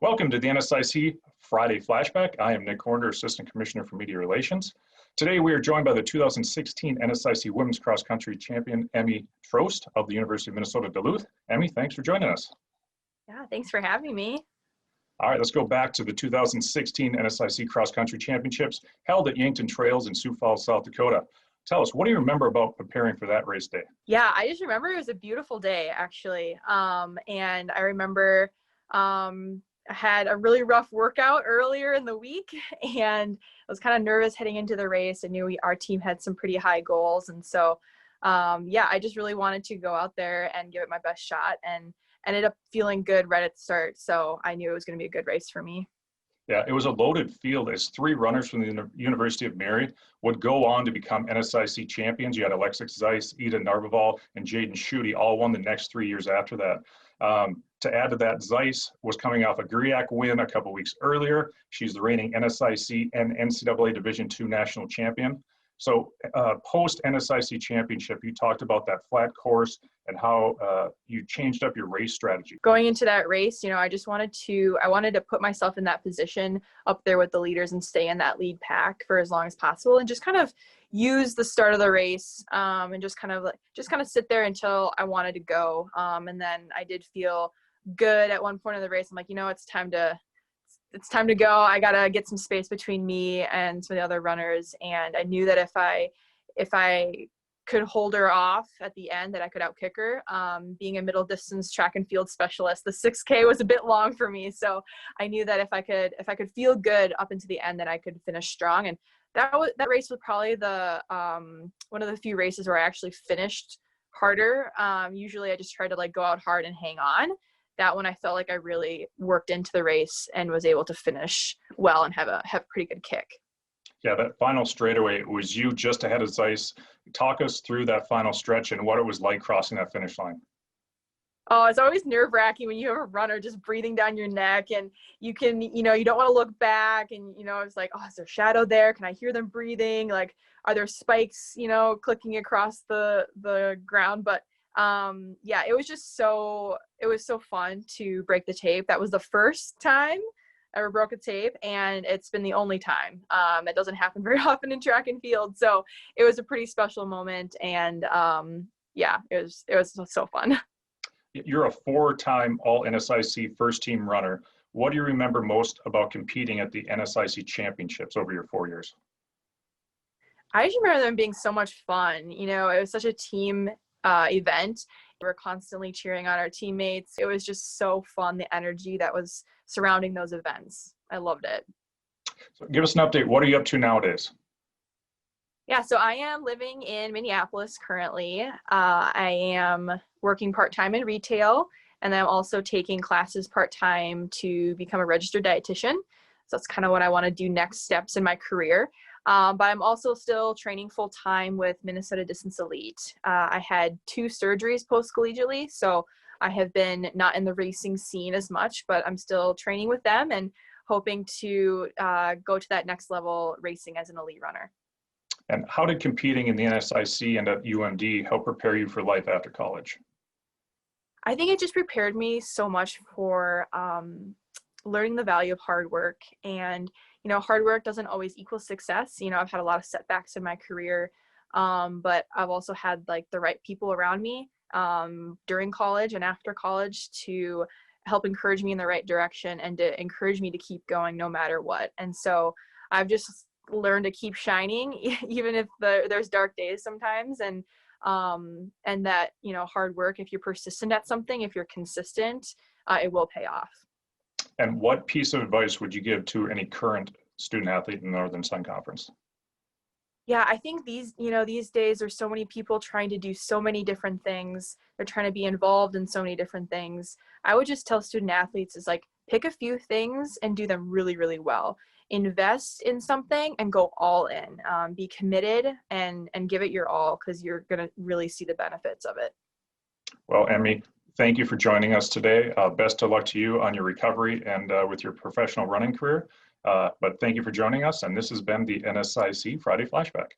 Welcome to the NSIC Friday Flashback. I am Nick Horner, Assistant Commissioner for Media Relations. Today we are joined by the 2016 NSIC Women's Cross Country Champion, Emi Trost of the University of Minnesota Duluth. Emi, thanks for joining us. Yeah, thanks for having me. All right, let's go back to the 2016 NSIC Cross Country Championships held at Yankton Trails in Sioux Falls, South Dakota. Tell us, what do you remember about preparing for that race day? Yeah, I just remember it was a beautiful day, actually. And I remember I had a really rough workout earlier in the week, and I was kind of nervous heading into the race. I knew our team had some pretty high goals. And so, yeah, I just really wanted to go out there and give it my best shot, and ended up feeling good right at the start. So I knew it was going to be a good race for me. Yeah, it was a loaded field as three runners from the University of Mary would go on to become NSIC champions. You had Alexis Zeiss, Ida Narvaval, and Jaden Schutte all won the next 3 years after that. To add to that, Zeiss was coming off a GRIAC win a couple weeks earlier. She's the reigning NSIC and NCAA Division II national champion. So post NSIC championship, you talked about that flat course and how you changed up your race strategy. Going into that race, I just wanted to put myself in that position up there with the leaders and stay in that lead pack for as long as possible, and just kind of use the start of the race and just kind of sit there until I wanted to go. And then I did feel good at one point of the race. I'm like, it's time to go. I gotta get some space between me and some of the other runners. And I knew that if I could hold her off at the end, that I could outkick her. Being a middle distance track and field specialist, the 6K was a bit long for me. So I knew that if I could feel good up into the end, then I could finish strong. And that race was probably the one of the few races where I actually finished harder. Usually I just try to go out hard and hang on. That one I felt like I really worked into the race and was able to finish well and have a pretty good kick. Yeah, that final straightaway, it was you just ahead of Zeiss. Talk us through that final stretch and what it was like crossing that finish line. Oh, it's always nerve-wracking when you have a runner just breathing down your neck, and you don't want to look back, and it's like, oh, is there shadow there? Can I hear them breathing? Like, are there spikes, clicking across the ground? But yeah, it was so fun to break the tape. That was the first time I ever broke a tape, and it's been the only time. It doesn't happen very often in track and field, so it was a pretty special moment. And yeah, it was so fun. You're a four-time All-NSIC first-team runner. What do you remember most about competing at the NSIC championships over your 4 years? I just remember them being so much fun. It was such a team event. We were constantly cheering on our teammates. It was just so fun, the energy that was surrounding those events. I loved it. So give us an update. What are you up to nowadays? Yeah, so I am living in Minneapolis currently. I am working part-time in retail, and I'm also taking classes part-time to become a registered dietitian. So that's kind of what I want to do next steps in my career. But I'm also still training full-time with Minnesota Distance Elite. I had 2 surgeries post-collegiately, so I have been not in the racing scene as much, but I'm still training with them and hoping to go to that next level racing as an elite runner. And how did competing in the NSIC and at UMD help prepare you for life after college? I think it just prepared me so much for learning the value of hard work. And hard work doesn't always equal success. I've had a lot of setbacks in my career, but I've also had the right people around me during college and after college to help encourage me in the right direction and to encourage me to keep going no matter what. And so I've just learned to keep shining, even if there's dark days sometimes. And that, hard work, if you're persistent at something, if you're consistent, it will pay off. And what piece of advice would you give to any current student athlete in the Northern Sun Conference? Yeah, I think these days there's so many people trying to do so many different things. They're trying to be involved in so many different things. I would just tell student athletes is pick a few things and do them really, really well. Invest in something and go all in. Be committed and give it your all, because you're going to really see the benefits of it. Well, Emi, thank you for joining us today. Best of luck to you on your recovery and with your professional running career. But thank you for joining us, and this has been the NSIC Friday Flashback.